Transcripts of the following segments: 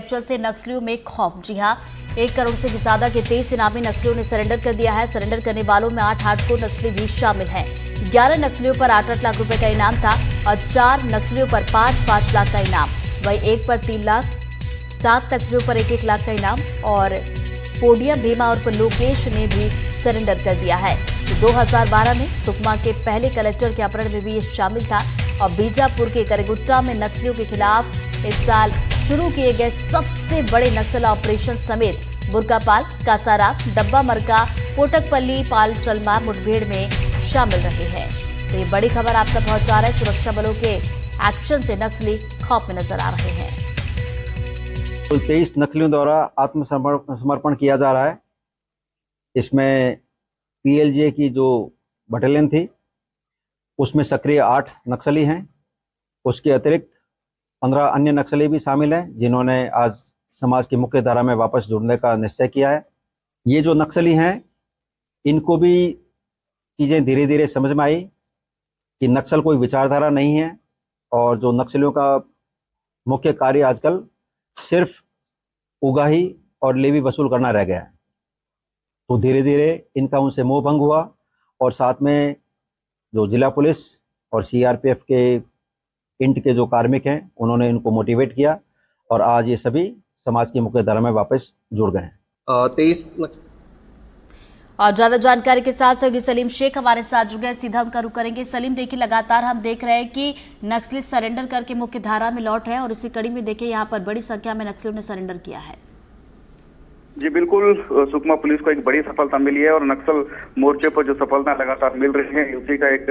Action से नक्सलियों में खौफ। जी हां, 1 करोड़ से भी ज्यादा के 23 इनामी नक्सलियों ने सरेंडर कर दिया है। सरेंडर करने वालों में 8 हार्डकोर नक्सली भी शामिल हैं। 11 नक्सलियों पर 8-8 लाख रुपए का इनाम था और 4 नक्सलियों पर 5-5 लाख का इनाम। वहीं एक पर 3 लाख, 7 नक्सलियों पर 1-1 लाख का इनाम और पोडियम भीमा और लोकेश ने भी सरेंडर कर दिया है। तो 2012 में सुकमा के पहले कलेक्टर के अपहरण में भी ये शामिल था और बीजापुर के करेगुट्टा में नक्सलियों के खिलाफ इस साल शुरू किए गए सबसे बड़े नक्सल ऑपरेशन समेत बुरकापाल, कासारा, डब्बा मरका, कोटकपल्ली, पालचलमा मुठभेड़ में शामिल रहे हैं। तो ये बड़ी खबर आप तक पहुंचा रहे हैं। सुरक्षा बलों के एक्शन से नक्सली खौफ में नजर आ रहे हैं। कुल 23 नक्सलियों द्वारा आत्मसमर्पण किया जा रहा है। इसमें पीएलजीए की जो बटालियन थी उसमें सक्रिय 8 नक्सली हैं। उसके अतिरिक्त 15 अन्य नक्सली भी शामिल हैं जिन्होंने आज समाज की मुख्य धारा में वापस जुड़ने का निश्चय किया है। ये जो नक्सली हैं इनको भी चीज़ें धीरे धीरे समझ में आई कि नक्सल कोई विचारधारा नहीं है और जो नक्सलियों का मुख्य कार्य आजकल सिर्फ उगाही और लेवी वसूल करना रह गया है। तो धीरे धीरे इनका उनसे मोह भंग हुआ और साथ में जो जिला पुलिस और सीआरपीएफ के इंट के जो कार्मिक हैं उन्होंने इनको मोटिवेट किया और आज ये सभी समाज की मुख्य धारा में वापस जुड़ गए हैं। 23 और ज्यादा जानकारी के साथ सहयोगी सलीम शेख हमारे साथ जुड़ गए। सीधा हम रुक करेंगे। सलीम, देखिए लगातार हम देख रहे हैं कि नक्सली सरेंडर करके मुख्य धारा में लौट रहे हैं और इसी कड़ी में देखिए यहाँ पर बड़ी संख्या में नक्सलियों ने सरेंडर किया है। जी बिल्कुल, सुकमा पुलिस को एक बड़ी सफलता मिली है और नक्सल मोर्चे पर जो सफलता लगातार मिल रही है उसी का एक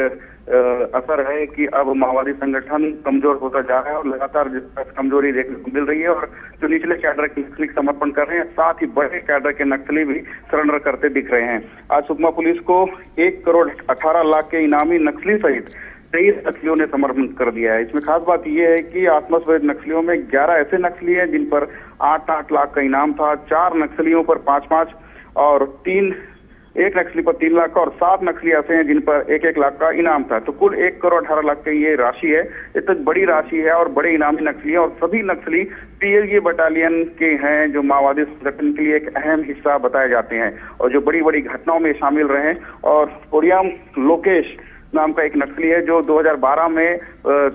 असर है कि अब माओवादी संगठन कमजोर होता जा रहा है और लगातार कमजोरी देखने को मिल रही है और जो निचले कैडर के नक्सली समर्पण कर रहे हैं साथ ही बड़े कैडर के नक्सली भी सरेंडर करते दिख रहे हैं। आज सुकमा पुलिस को 1 करोड़ 18 लाख के इनामी नक्सली सहित 23 नक्सलियों ने समर्पण कर दिया है। इसमें खास बात यह है कि आत्मसमर्पित नक्सलियों में 11 ऐसे नक्सली हैं जिन पर 8-8 लाख का इनाम था, 4 नक्सलियों पर 5-5 और 1 नक्सली पर 3 लाख का और 7 नक्सली ऐसे हैं जिन पर 1-1 लाख का इनाम था। तो कुल 1 करोड़ 18 लाख की ये राशि है। ये तो बड़ी राशि है और बड़े इनामी नक्सली है और सभी नक्सली पीएलजी बटालियन के हैं जो माओवादी संगठन के लिए एक अहम हिस्सा बताए जाते हैं और जो बड़ी बड़ी घटनाओं में शामिल रहे। और पोडियम लोकेश नाम का एक नक्सली है जो 2012 में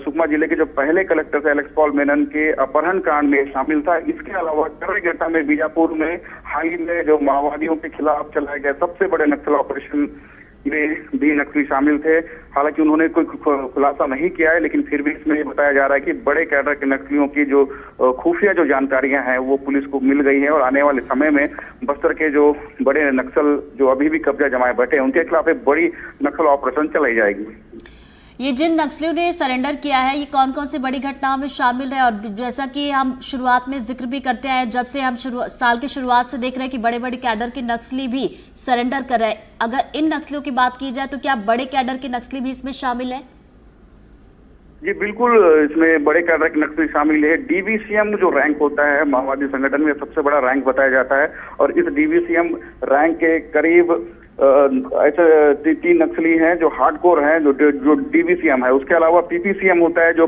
सुकमा जिले के जो पहले कलेक्टर थे एलेक्स पॉल मेनन के अपहरण कांड में शामिल था। इसके अलावा करेगुट्टा में बीजापुर में हाल ही में जो माओवादियों के खिलाफ चलाए गए सबसे बड़े नक्सल ऑपरेशन में भी नक्सली शामिल थे। हालांकि उन्होंने कोई खुलासा नहीं किया है लेकिन फिर भी इसमें ये बताया जा रहा है कि बड़े कैडर के नक्सलियों की जो खुफिया जो जानकारियां हैं वो पुलिस को मिल गई हैं और आने वाले समय में बस्तर के जो बड़े नक्सल जो अभी भी कब्जा जमाए बैठे हैं उनके खिलाफ एक बड़ी नक्सल ऑपरेशन चलाई जाएगी। ये जिन नक्सलियों ने सरेंडर किया है ये कौन कौन सी बड़ी घटनाओं में शामिल है? और जैसा कि हम शुरुआत में जिक्र भी करते हैं, जब से हम साल की शुरुआत से देख रहे हैं कि बड़े बड़े कैडर के नक्सली भी सरेंडर कर रहे हैं। अगर इन नक्सलियों की बात की जाए तो क्या बड़े कैडर के नक्सली भी इसमें शामिल है? जी बिल्कुल, इसमें बड़े कैडर के नक्सली शामिल है। डीवीसीएम जो रैंक होता है माओवादी संगठन में सबसे बड़ा रैंक बताया जाता है और इस डीवीसीएम रैंक के करीब ऐसे 3 नक्सली हैं जो हार्डकोर हैं जो डीवीसीएम है। उसके अलावा पीपीसीएम होता है जो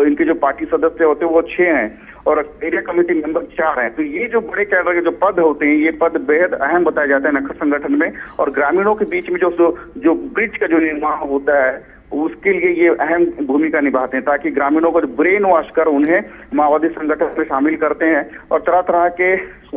इनके जो पार्टी सदस्य होते हैं वो 6 हैं और एरिया कमेटी मेंबर 4 हैं। तो ये जो बड़े कैडर के जो पद होते हैं ये पद बेहद अहम बताए जाते हैं नक्सल संगठन में और ग्रामीणों के बीच में जो ब्रिज का जो निर्माण होता है उसके लिए ये अहम भूमिका निभाते हैं ताकि ग्रामीणों को ब्रेन वॉश कर उन्हें माओवादी संगठन में शामिल करते हैं और तरह तरह के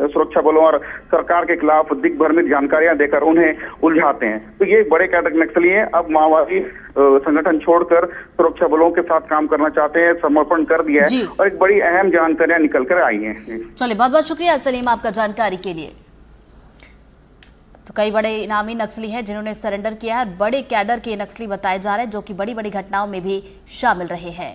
सुरक्षा बलों और सरकार के खिलाफ दिग्भ्रमित जानकारियां देकर उन्हें उलझाते हैं। तो ये बड़े कैडर नक्सली हैं, अब माओवादी संगठन छोड़कर सुरक्षा बलों के साथ काम करना चाहते हैं, समर्पण कर दिया है और एक बड़ी अहम जानकारियां निकल कर आई हैं। चलिए, बहुत बहुत शुक्रिया सलीम आपका जानकारी के लिए। तो कई बड़े इनामी नक्सली हैं जिन्होंने सरेंडर किया है। बड़े कैडर के नक्सली बताए जा रहे हैं जो कि बड़ी बड़ी घटनाओं में भी शामिल रहे हैं।